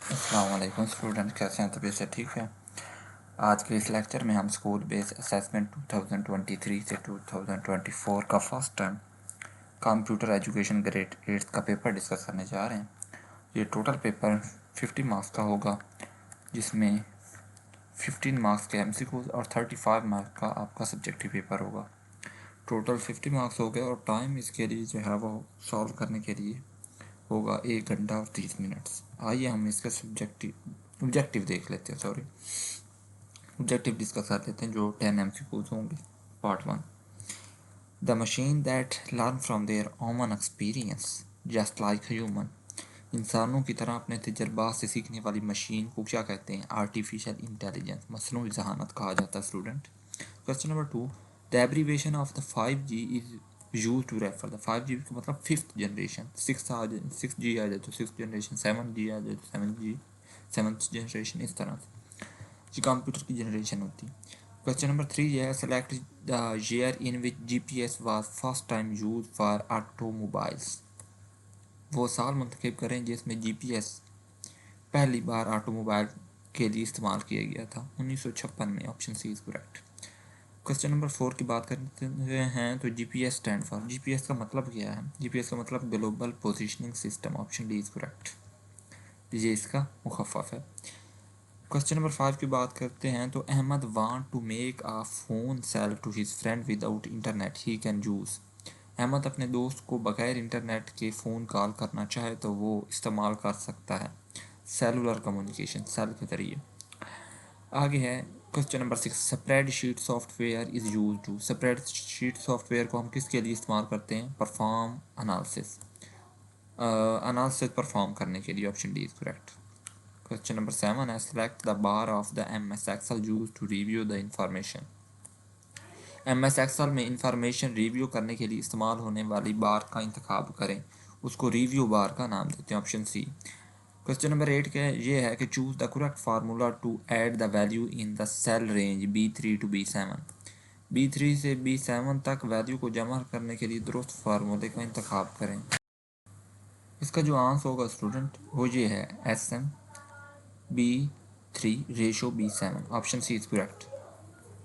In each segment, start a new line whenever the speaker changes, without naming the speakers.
अस्सलाम वालेकुम स्टूडेंट, कैसे हैं? तबीयत से ठीक है? आज के इस लेक्चर में हम स्कूल बेस असेसमेंट 2023 से 2024 का first term computer education grade 8 का पेपर डिस्कस करने जा रहे हैं। ये टोटल पेपर 50 मार्क्स का होगा, जिसमें 15 मार्क्स के एमसीक्यूज और 35 मार्क्स का आपका सब्जेक्टिव पेपर होगा। टोटल 50 मार्क्स हो गए और टाइम इसके लिए जो है वो सॉल्व करने के लिए होगा 1 घंटा और 30 मिनट्स। आइए हम इसका ऑब्जेक्टिव देख लेते हैं। ऑब्जेक्टिव डिस्कस कर लेते हैं, जो 10 एमसीक्यूज होंगे। Part 1, the machine that learn from their own experience just like human. इंसानों की तरह अपने तजर्बात से सीखने वाली मशीन को क्या कहते हैं? आर्टिफिशियल इंटेलिजेंस, मसनूई जहानत कहा जाता है student. Question number 2, the abbreviation of the 5G is use to refer the 5G का मतलब फिफ्थ जनरेशन। 6G आ जाए तो सिक्स जनरेशन, 7G आ जाए तो 7G, सेवन्थ जनरेशन, इस तरह से जी कंप्यूटर की जनरेशन होती है। क्वेश्चन नंबर 3 ये है, select the year in which GPS was first time use for automobiles. वो साल मुंतखब करें जिसमें GPS पहली बार ऑटोमोबाइल के लिए इस्तेमाल किया गया था। 1956 में। Option C is correct. Question number 4 की बात करते हैं तो GPS स्टैंड फॉर, GPS का मतलब क्या है? GPS का मतलब global positioning system. Option D is correct. ये इसका मुखफ़फ़ है। क्वेश्चन नंबर 5 की बात करते हैं तो Ahmed want to make a phone cell to his friend without internet he can use. Ahmed अपने दोस्त को बगैर इंटरनेट के फ़ोन कॉल करना चाहे तो वो इस्तेमाल कर सकता है सेलुलर कम्युनिकेशन, सेल के ज़रिए। आगे है question number 6, spreadsheet software is use to. Spreadsheet software को हम किसके लिए इस्तेमाल करते हैं? परफॉर्म अनालिसिस, अनालिसिस परफॉर्म करने के लिए। Option D is correct. Question number 7 है, select the bar of the MS Excel used to review the information। MS Excel में इंफॉर्मेशन रिव्यू करने के लिए इस्तेमाल होने वाली बार का इंतखाब करें, उसको रिव्यू बार का नाम देते हैं। Option C. क्वेश्चन नंबर 8 के ये है कि choose the correct formula to add the value in the cell range B3 to B7। B3 से B7 तक वैल्यू को जमा करने के लिए दुरुस्त फार्मूले का इंतखाब करें। इसका जो आंसर होगा स्टूडेंट वो ये है, SM B3 ratio B7। Option C is correct.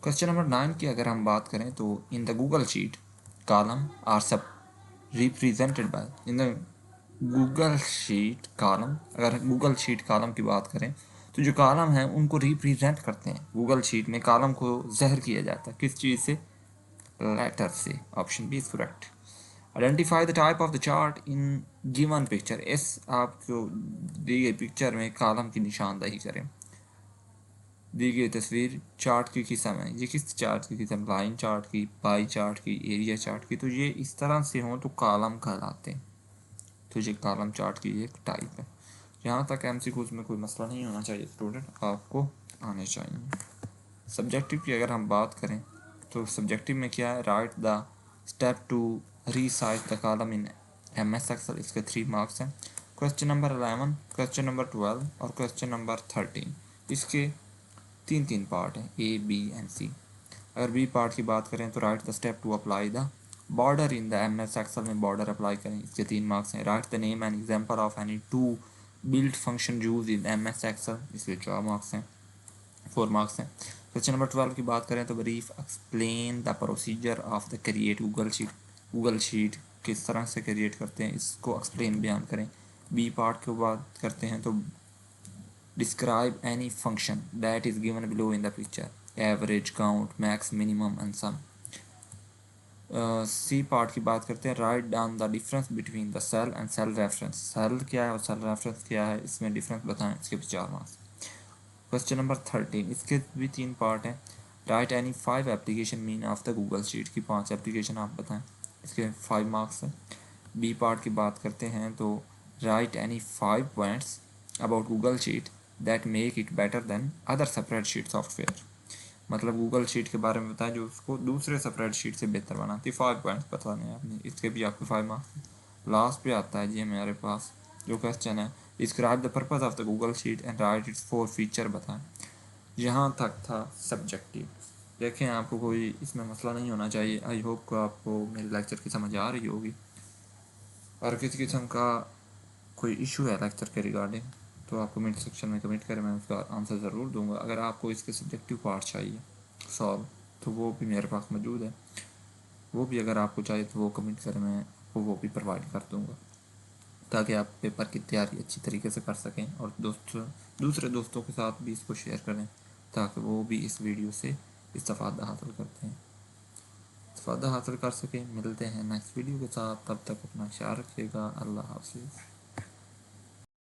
Question number 9 की अगर हम बात करें तो in the Google sheet column are सब represented by. In the Google sheet column, अगर गूगल शीट कॉलम की बात करें तो जो कॉलम है उनको रिप्रेजेंट करते हैं। गूगल शीट में कॉलम को ज़हर किया जाता है, किस चीज़ से? लेटर से। Option B is correct. Identify the type of the chart in given picture. इस आपको दी गई पिक्चर में कॉलम की निशानदही करें। दी गई तस्वीर चार्ट की किस्म है, ये किस चार्ट की किस्म? लाइन चार्ट की, पाई चार्ट की, एरिया चार्ट की। तो ये इस तरह से हों तो कॉलम कहलाते हैं। तो ये कॉलम चार्ट की एक टाइप है। यहाँ तक एमसीक्यूज में कोई मसला नहीं होना चाहिए स्टूडेंट, आपको आने चाहिए। सब्जेक्टिव की अगर हम बात करें तो सब्जेक्टिव में क्या है? Write the step to resize the column in MS Excel। इसके 3 मार्क्स हैं। क्वेश्चन नंबर 11, क्वेश्चन नंबर 12 और क्वेश्चन नंबर 13, इसके 3 पार्ट हैं, A, B एंड C। अगर बी पार्ट की बात करें तो write the step to apply the border in the MS Excel में बॉर्डर अप्लाई करें। इसके 3 मार्क्स हैं। Write the name and example of any two built function use in MS Excel। इसके 4 मार्क्स हैं, 4 मार्क्स हैं। क्वेश्चन नंबर 12 की बात करें तो brief explain the procedure of the create Google sheet. Google sheet किस तरह से क्रिएट करते हैं इसको एक्सप्लेन बयान करें। बी पार्ट की बात करते हैं तो describe any function that is given below in the picture, average, count, max, minimum and sum. C part की बात करते हैं, write down the difference between the cell and cell reference. Cell क्या है और सेल रेफरेंस क्या है, इसमें डिफरेंस बताएं। इसके 4 मार्क्स। क्वेश्चन नंबर 13, इसके भी 3 पार्ट हैं। Right any 5 application mean of the Google sheet की 5 एप्लीकेशन आप बताएं। इसके 5 मार्क्स हैं। बी पार्ट की बात करते हैं तो right any 5 points about Google sheet that make it better than other separate sheet software. मतलब गूगल शीट के बारे में बताएं जो उसको दूसरे सेपरेट शीट से बेहतर बनाती है। 5 पॉइंट्स बताने हैं आपने, इसके भी आपके 5 मार्क्स। लास्ट पे आता है जी हमारे पास जो क्वेश्चन है, describe the purpose of the Google sheet and right it's 4 feature बताएं। यहाँ तक था सब्जेक्टिव। देखें आपको कोई इसमें मसला नहीं होना चाहिए। आई होप को आपको मेरे लेक्चर की समझ आ रही होगी। और किसी किस्म का कोई इशू है लेक्चर के रिगार्डिंग तो आप कमेंट सेक्शन में कमेंट करें, मैं उसका आंसर ज़रूर दूंगा। अगर आपको इसके सब्जेक्टिव पार्ट चाहिए सॉल्व, तो वो भी मेरे पास मौजूद है, वो भी अगर आपको चाहिए तो वो कमेंट करें, मैं आपको वो भी प्रोवाइड कर दूंगा, ताकि आप पेपर की तैयारी अच्छी तरीके से कर सकें और दूसरे दोस्तों के साथ भी इसको शेयर करें, ताकि वो भी इस वीडियो से इस्तेफ़ादा हासिल करते हैं, इस्तेफ़ादा हासिल कर सकें। मिलते हैं नेक्स्ट वीडियो के साथ, तब तक अपना ख्याल रखिएगा। अल्लाह हाफ़िज़।